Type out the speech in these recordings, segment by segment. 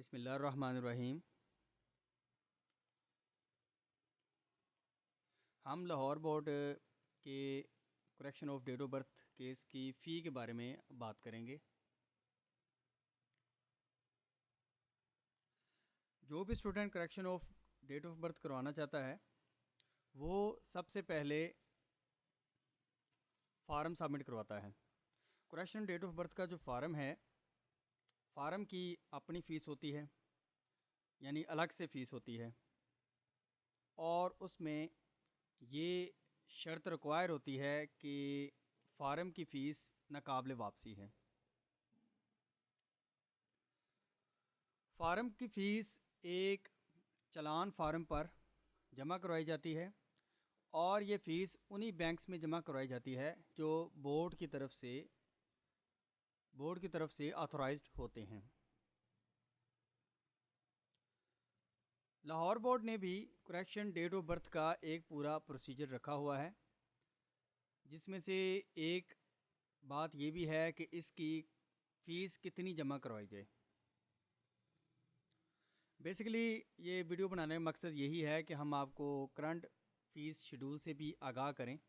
बिस्मिल्लाहिर्रहमानिर्रहीम। हम लाहौर बोर्ड के correction of date of birth case की फ़ी के बारे में बात करेंगे। जो भी student correction of date of birth करवाना चाहता है वो सबसे पहले फ़ार्म सबमिट करवाता है। करेक्शन डेट ऑफ बर्थ का जो फ़ार्म है, फ़ार्म की अपनी फ़ीस होती है, यानी अलग से फ़ीस होती है, और उसमें ये शर्त रिक्वायर होती है कि फ़ार्म की फ़ीस नाकाबिल वापसी है। फ़ार्म की फ़ीस एक चालान फ़ार्म पर जमा करवाई जाती है और ये फ़ीस उन्हीं बैंक्स में जमा करवाई जाती है जो बोर्ड की तरफ से ऑथोराइज्ड होते हैं। लाहौर बोर्ड ने भी करेक्शन डेट ऑफ बर्थ का एक पूरा प्रोसीजर रखा हुआ है, जिसमें से एक बात ये भी है कि इसकी फ़ीस कितनी जमा करवाई जाए। बेसिकली ये वीडियो बनाने का मकसद यही है कि हम आपको करंट फ़ीस शेड्यूल से भी आगाह करें,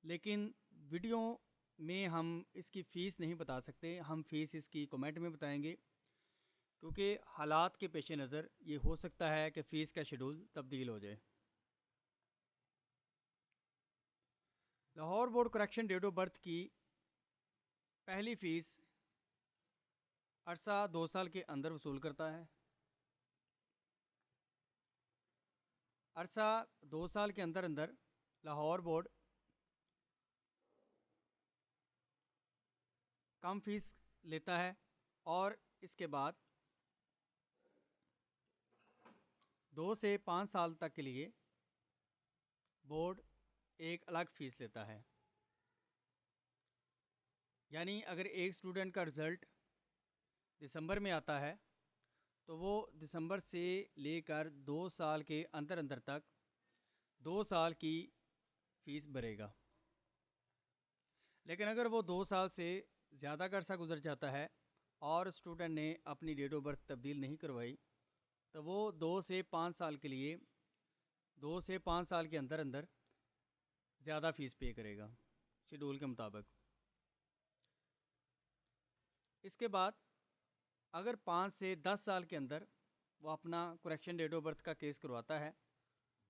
लेकिन वीडियो में हम इसकी फ़ीस नहीं बता सकते। हम फ़ीस इसकी कमेंट में बताएंगे, क्योंकि हालात के पेश नज़र ये हो सकता है कि फ़ीस का शेड्यूल तब्दील हो जाए। Lahore board correction date of birth की पहली फ़ीस अरसा 2 साल के अंदर वसूल करता है। अरसा 2 साल के अंदर अंदर लाहौर बोर्ड कम फ़ीस लेता है और इसके बाद 2 से 5 साल तक के लिए बोर्ड एक अलग फ़ीस लेता है। यानी अगर एक स्टूडेंट का रिज़ल्ट दिसंबर में आता है तो वो दिसंबर से लेकर 2 साल के अंदर अंदर तक 2 साल की फ़ीस भरेगा। लेकिन अगर वो 2 साल से ज़्यादा का अरसा गुजर जाता है और स्टूडेंट ने अपनी डेट ऑफ बर्थ तब्दील नहीं करवाई, तो वो 2 से 5 साल के लिए 2 से 5 साल के अंदर अंदर ज़्यादा फ़ीस पे करेगा शेड्यूल के मुताबिक। इसके बाद अगर 5 से 10 साल के अंदर वो अपना करेक्शन डेट ऑफ बर्थ का केस करवाता है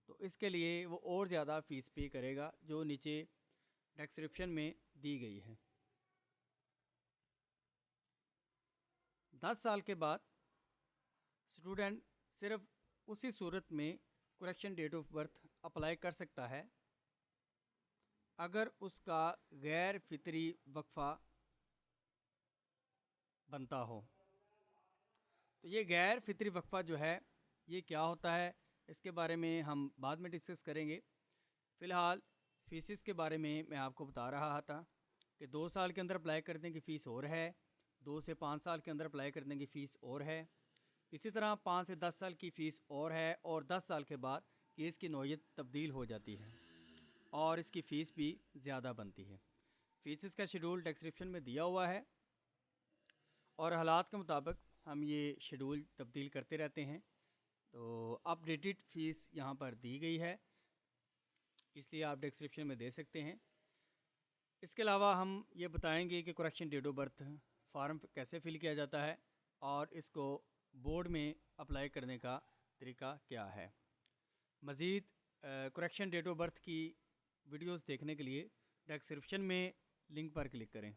तो इसके लिए वो और ज़्यादा फ़ीस पे करेगा, जो नीचे डिस्क्रिप्शन में दी गई है। 10 साल के बाद स्टूडेंट सिर्फ उसी सूरत में correction date of birth apply कर सकता है अगर उसका गैर फितरी वक्फ़ा बनता हो। तो ये गैर फितरी वक्फ़ा जो है ये क्या होता है, इसके बारे में हम बाद में डिस्कस करेंगे। फ़िलहाल फ़ीसिस के बारे में मैं आपको बता रहा था कि 2 साल के अंदर अप्लाई करने की फ़ीस और है, 2 से 5 साल के अंदर अप्लाई करने की फ़ीस और है, इसी तरह 5 से 10 साल की फ़ीस और है, और 10 साल के बाद केस की नौयत तब्दील हो जाती है और इसकी फ़ीस भी ज़्यादा बनती है। फ़ीसिस का शेड्यूल डिस्क्रिप्शन में दिया हुआ है और हालात के मुताबिक हम ये शेड्यूल तब्दील करते रहते हैं। तो अपडेटेड फ़ीस यहाँ पर दी गई है, इसलिए आप डिस्क्रिप्शन में दे सकते हैं। इसके अलावा हम ये बताएंगे कि correction date of birth form कैसे फ़िल किया जाता है और इसको बोर्ड में अप्लाई करने का तरीका क्या है। मज़ीद करेक्शन डेट ऑफ बर्थ की वीडियोस देखने के लिए डिस्क्रिप्शन में लिंक पर क्लिक करें।